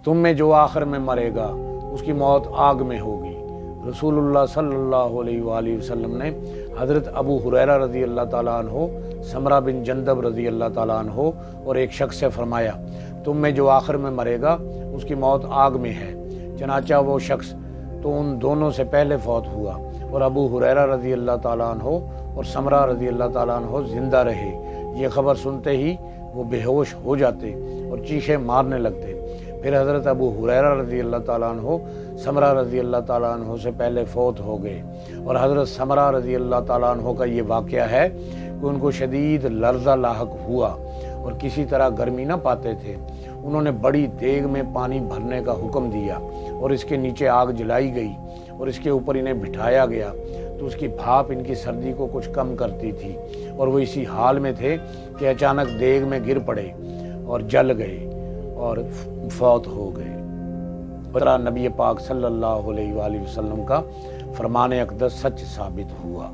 تم میں جو آخر میں مرے گا اس کی موت آگ میں ہوگی۔ رسول اللہ صلی اللہ علیہ وآلہ وسلم نے حضرت ابو ہریرہ رضی اللہ تعالیٰ عنہ، سمرہ بن جندب رضی اللہ تعالیٰ عنہ اور ایک شخص سے فرمایا، تم میں جو آخر میں مرے گا اس کی موت آگ میں ہے۔ چنانچہ وہ شخص تو ان دونوں سے پہلے فوت ہوا، اور ابو ہریرہ رضی اللہ تعالیٰ عنہ اور سمرہ رضی اللہ تعالیٰ عنہ زندہ رہے۔ یہ خبر سنتے ہی وہ بے ہوش ہو جاتے اور چیخیں مارنے لگتے۔ پھر حضرت ابو ہریرہ رضی اللہ تعالیٰ عنہ سمرہ رضی اللہ تعالیٰ عنہ سے پہلے فوت ہو گئے، اور حضرت سمرہ رضی اللہ تعالیٰ عنہ کا یہ واقعہ ہے کہ ان کو شدید لرزہ لاحق ہوا اور کسی طرح گرمی نہ پاتے تھے۔ انہوں نے بڑی دیگ میں پانی بھرنے کا حکم دیا اور اس کے نیچے آگ جلائی گئی اور اس کے اوپر انہیں بٹھایا گیا، تو اس کی بھاپ ان کی سردی کو کچھ کم کرتی تھی، اور وہ اسی حال میں تھے کہ اچانک دیگ میں گر پڑے اور جل گئے اور فوت ہو گئے۔ نبی پاک صلی اللہ علیہ وآلہ وسلم کا فرمان اقدس سچ ثابت ہوا۔